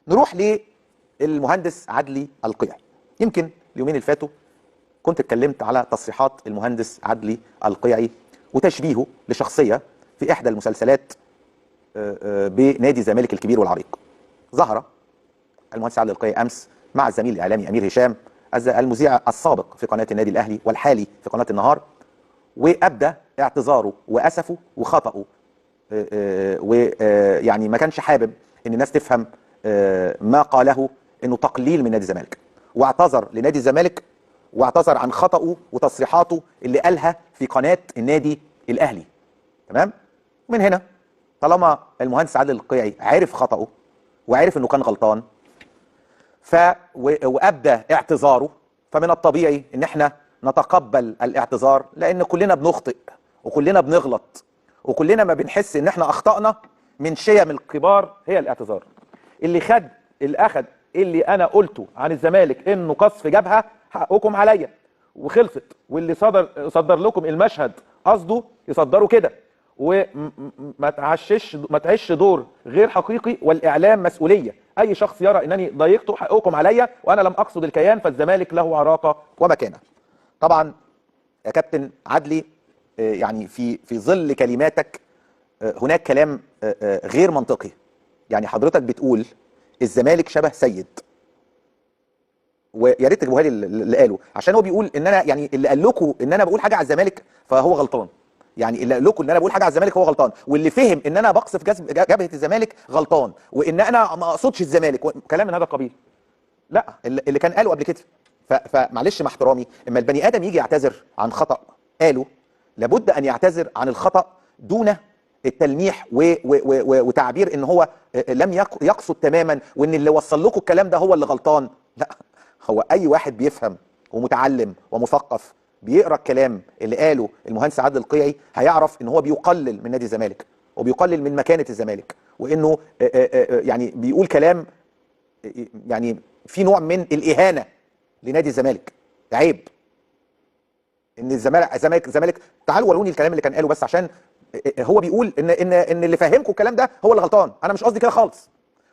نروح للمهندس عدلي القيعي. يمكن اليومين اللي فاتوا كنت اتكلمت على تصريحات المهندس عدلي القيعي وتشبيهه لشخصيه في احدى المسلسلات بنادي الزمالك الكبير والعريق. ظهر المهندس عدلي القيعي امس مع الزميل الاعلامي امير هشام المذيع السابق في قناه النادي الاهلي والحالي في قناه النهار، وابدى اعتذاره واسفه وخطأه، ويعني ما كانش حابب ان الناس تفهم ما قاله انه تقليل من نادي الزمالك، واعتذر لنادي الزمالك واعتذر عن خطأه وتصريحاته اللي قالها في قناه النادي الاهلي. تمام؟ من هنا طالما المهندس عادل القيعي عرف خطأه وعرف انه كان غلطان وابدى اعتذاره، فمن الطبيعي ان احنا نتقبل الاعتذار، لان كلنا بنخطئ وكلنا بنغلط وكلنا ما بنحس ان احنا اخطأنا. من شيم الكبار هي الاعتذار. اللي اخد اللي انا قلته عن الزمالك انه قصف جبهه، حقكم عليا وخلصت. واللي صدر لكم المشهد قصده يصدروا كده، وما تعش دور غير حقيقي، والاعلام مسؤوليه. اي شخص يرى انني ضايقته حقكم عليا، وانا لم اقصد الكيان، فالزمالك له عراقه ومكانه. طبعا يا كابتن عدلي، يعني في ظل كلماتك هناك كلام غير منطقي. يعني حضرتك بتقول الزمالك شبه سيد، ويا ريت تجيبوها لي اللي قاله، عشان هو بيقول ان انا، يعني اللي قال لكم ان انا بقول حاجه على الزمالك فهو غلطان. يعني اللي قال لكم ان انا بقول حاجه على الزمالك هو غلطان، واللي فهم ان انا بقصف جبهه الزمالك غلطان، وان انا ما اقصدش الزمالك كلام من هذا القبيل. لا، اللي كان قاله قبل كده. فمعلش مع احترامي، اما البني ادم يجي يعتذر عن خطأ قاله، لابد ان يعتذر عن الخطأ دون التلميح وتعبير ان هو لم يقصد تماما، وان اللي وصل لكم الكلام ده هو اللي غلطان. لا، هو اي واحد بيفهم ومتعلم ومثقف بيقرا الكلام اللي قاله المهندس عادل القيعي هيعرف ان هو بيقلل من نادي الزمالك وبيقلل من مكانه الزمالك، وانه يعني بيقول كلام يعني في نوع من الاهانه لنادي الزمالك. عيب ان الزمالك. تعالوا وروني الكلام اللي كان قاله، بس عشان هو بيقول ان اللي فاهمكم الكلام ده هو اللي غلطان. انا مش قصدي كده خالص،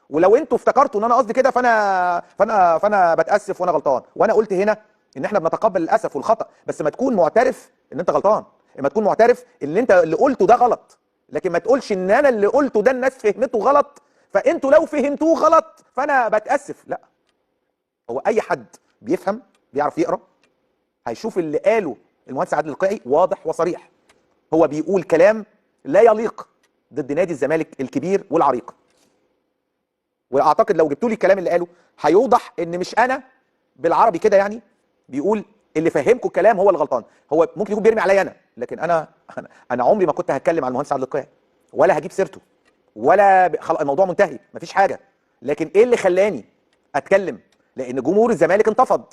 ولو انتوا افتكرتوا ان انا قصدي كده فانا بتاسف وانا غلطان. وانا قلت هنا ان احنا بنتقبل الاسف والخطا، بس ما تكون معترف ان انت غلطان، ما تكون معترف ان انت اللي قلته ده غلط، لكن ما تقولش ان انا اللي قلته ده الناس فهمته غلط، فانتوا لو فهمتوه غلط فانا بتاسف. لا، هو اي حد بيفهم بيعرف يقرا هيشوف اللي قاله المهندس عادل القيعي واضح وصريح. هو بيقول كلام لا يليق ضد نادي الزمالك الكبير والعريق، واعتقد لو جبتوا لي الكلام اللي قاله هيوضح ان مش انا بالعربي كده يعني بيقول اللي فهمكم الكلام هو اللي غلطان. هو ممكن يكون بيرمي عليا انا، لكن انا عمري ما كنت هتكلم على المهندس عادل القيعي ولا هجيب سيرته ولا الموضوع منتهي مفيش حاجه. لكن ايه اللي خلاني اتكلم؟ لان جمهور الزمالك انتفض،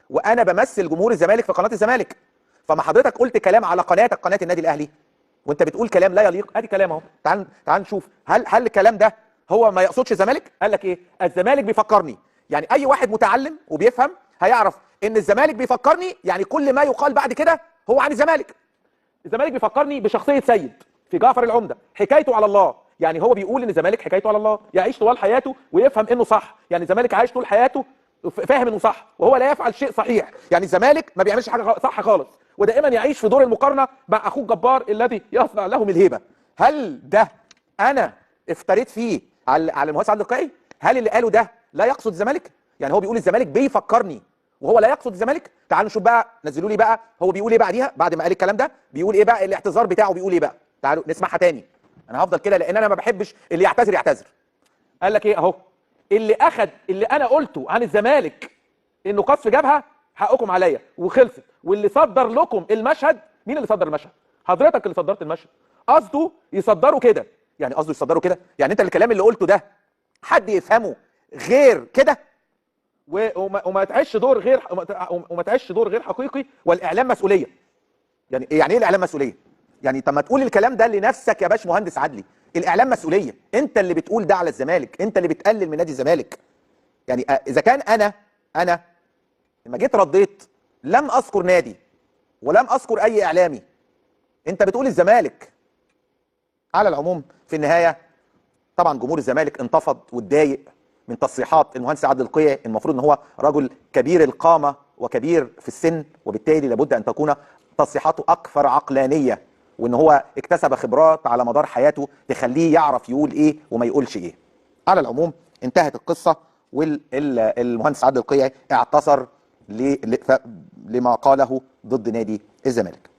وانا بمثل جمهور الزمالك في قناه الزمالك. فما حضرتك قلت كلام على قناتك قناه النادي الاهلي وانت بتقول كلام لا يليق، ادي كلام اهو. تعال نشوف هل الكلام ده هو ما يقصدش الزمالك؟ قال لك ايه؟ الزمالك بيفكرني. يعني اي واحد متعلم وبيفهم هيعرف ان الزمالك بيفكرني، يعني كل ما يقال بعد كده هو عن الزمالك. الزمالك بيفكرني بشخصيه سيد في جعفر العمده، حكايته على الله. يعني هو بيقول ان الزمالك حكايته على الله، يعيش طوال حياته ويفهم انه صح. يعني الزمالك عايش طول حياته فاهم انه صح وهو لا يفعل شيء صحيح. يعني الزمالك ما بيعملش حاجه صح خالص، ودائما يعيش في دور المقارنه مع اخوه الجبار الذي يصنع لهم الهيبه. هل ده انا افتريت فيه على المهندس عادل القيعي؟ هل اللي قاله ده لا يقصد الزمالك؟ يعني هو بيقول الزمالك بيفكرني وهو لا يقصد الزمالك؟ تعالوا نشوف بقى، نزلوا لي بقى هو بيقول ايه بعديها، بعد ما قال الكلام ده بيقول ايه بقى الاعتذار بتاعه، بيقول ايه بقى. تعالوا نسمعها تاني. انا هفضل كده لان انا ما بحبش اللي يعتذر يعتذر. قال لك ايه اهو؟ اللي انا قلته عن الزمالك انه قصف جبهه، حقكم عليا وخلصت. واللي صدر لكم المشهد، مين اللي صدر المشهد؟ حضرتك اللي صدرت المشهد. قصده يصدروا كده. يعني قصده يصدروا كده، يعني انت الكلام اللي قلته ده حد يفهمه غير كده؟ وما تعيش دور غير حقيقي، والاعلام مسؤوليه. يعني ايه الاعلام مسؤوليه؟ يعني طب ما تقول الكلام ده لنفسك يا باش مهندس عدلي. الاعلام مسؤوليه، انت اللي بتقول ده على الزمالك، انت اللي بتقلل من نادي الزمالك. يعني اذا كان انا لما جيت رديت لم اذكر نادي ولم اذكر اي اعلامي، انت بتقول الزمالك. على العموم في النهايه طبعا جمهور الزمالك انتفض واتضايق من تصريحات المهندس عادل القيعي، المفروض ان هو رجل كبير القامه وكبير في السن، وبالتالي لابد ان تكون تصريحاته اكثر عقلانيه، وان هو اكتسب خبرات على مدار حياته تخليه يعرف يقول ايه وما يقولش ايه. على العموم انتهت القصه، والمهندس عادل القيعي اعتذر لما قاله ضد نادي الزمالك.